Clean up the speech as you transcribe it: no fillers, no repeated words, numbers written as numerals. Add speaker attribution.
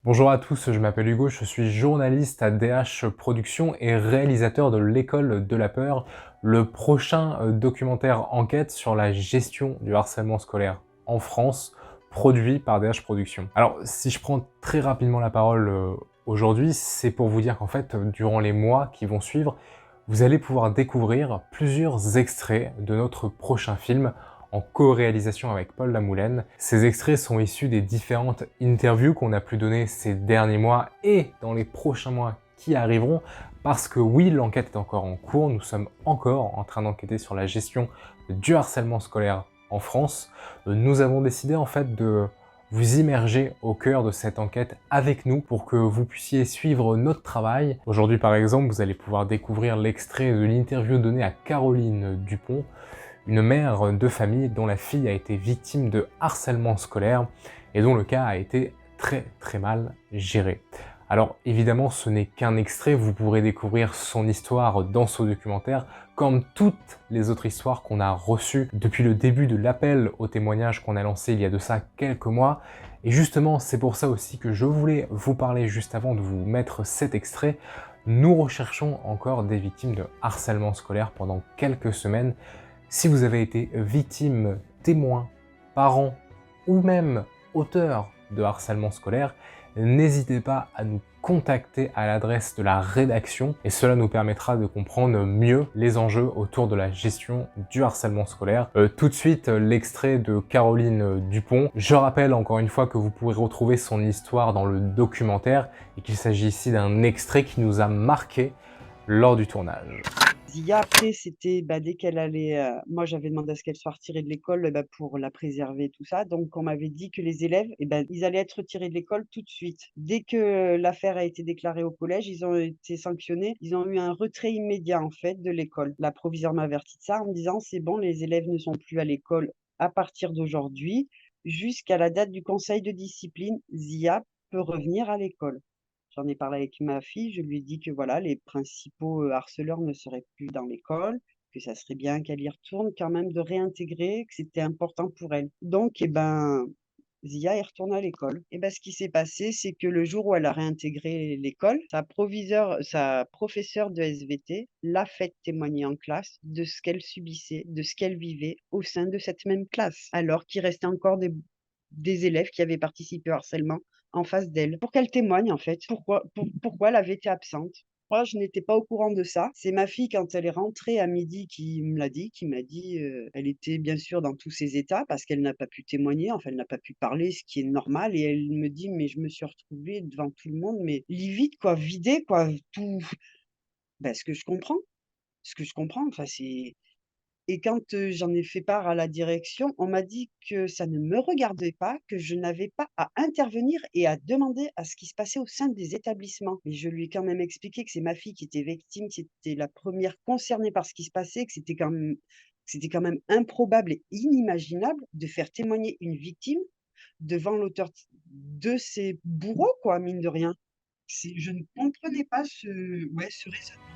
Speaker 1: Bonjour à tous, je m'appelle Hugo, je suis journaliste à DH Productions et réalisateur de L'école de la peur, le prochain documentaire enquête sur la gestion du harcèlement scolaire en France, produit par DH Productions. Alors, si je prends très rapidement la parole aujourd'hui, c'est pour vous dire qu'en fait, durant les mois qui vont suivre, vous allez pouvoir découvrir plusieurs extraits de notre prochain film en co-réalisation avec Paul Lamoulaine. Ces extraits sont issus des différentes interviews qu'on a pu donner ces derniers mois et dans les prochains mois qui arriveront, parce que oui, l'enquête est encore en cours, nous sommes encore en train d'enquêter sur la gestion du harcèlement scolaire en France. Nous avons décidé en fait de vous immerger au cœur de cette enquête avec nous pour que vous puissiez suivre notre travail. Aujourd'hui par exemple, vous allez pouvoir découvrir l'extrait de l'interview donnée à Caroline Dupont, une mère de famille dont la fille a été victime de harcèlement scolaire et dont le cas a été très mal géré. Alors évidemment, ce n'est qu'un extrait, vous pourrez découvrir son histoire dans ce documentaire, comme toutes les autres histoires qu'on a reçues depuis le début de l'appel au témoignage qu'on a lancé il y a de ça quelques mois. Et justement, c'est pour ça aussi que je voulais vous parler juste avant de vous mettre cet extrait. Nous recherchons encore des victimes de harcèlement scolaire pendant quelques semaines. Si vous avez été victime, témoin, parent ou même auteur de harcèlement scolaire, n'hésitez pas à nous contacter à l'adresse de la rédaction et cela nous permettra de comprendre mieux les enjeux autour de la gestion du harcèlement scolaire. Tout de suite, l'extrait de Caroline Dupont. Je rappelle encore une fois que vous pourrez retrouver son histoire dans le documentaire et qu'il s'agit ici d'un extrait qui nous a marqué lors du tournage.
Speaker 2: Zia après c'était, dès qu'elle allait, moi j'avais demandé à ce qu'elle soit retirée de l'école, pour la préserver tout ça, donc on m'avait dit que les élèves ils allaient être retirés de l'école tout de suite. Dès que l'affaire a été déclarée au collège, ils ont été sanctionnés, ils ont eu un retrait immédiat en fait de l'école. La proviseure m'a averti de ça en me disant: «C'est bon, les élèves ne sont plus à l'école à partir d'aujourd'hui, jusqu'à la date du conseil de discipline, Zia peut revenir à l'école». J'en ai parlé avec ma fille, je lui ai dit que voilà, les principaux, harceleurs ne seraient plus dans l'école, que ça serait bien qu'elle y retourne quand même, de réintégrer, que c'était important pour elle. Donc Zia est retournée à l'école. Ce qui s'est passé, c'est que le jour où elle a réintégré l'école, sa professeure de SVT l'a fait témoigner en classe de ce qu'elle subissait, de ce qu'elle vivait au sein de cette même classe, alors qu'il restait encore des élèves qui avaient participé au harcèlement en face d'elle, pour qu'elle témoigne en fait, pourquoi elle avait été absente. Moi, je n'étais pas au courant de ça. C'est ma fille quand elle est rentrée à midi qui me l'a dit, qui m'a dit, elle était bien sûr dans tous ses états parce qu'elle n'a pas pu témoigner, enfin elle n'a pas pu parler, ce qui est normal et elle me dit: «Mais je me suis retrouvée devant tout le monde, mais livide quoi, vidée quoi, tout». Ce que je comprends, enfin quand, j'en ai fait part à la direction, on m'a dit que ça ne me regardait pas, que je n'avais pas à intervenir et à demander à ce qui se passait au sein des établissements. Mais je lui ai quand même expliqué que c'est ma fille qui était victime, qui était la première concernée par ce qui se passait, que c'était quand même improbable et inimaginable de faire témoigner une victime devant l'auteur de ses bourreaux quoi, mine de rien. Je ne comprenais pas ce raisonnement.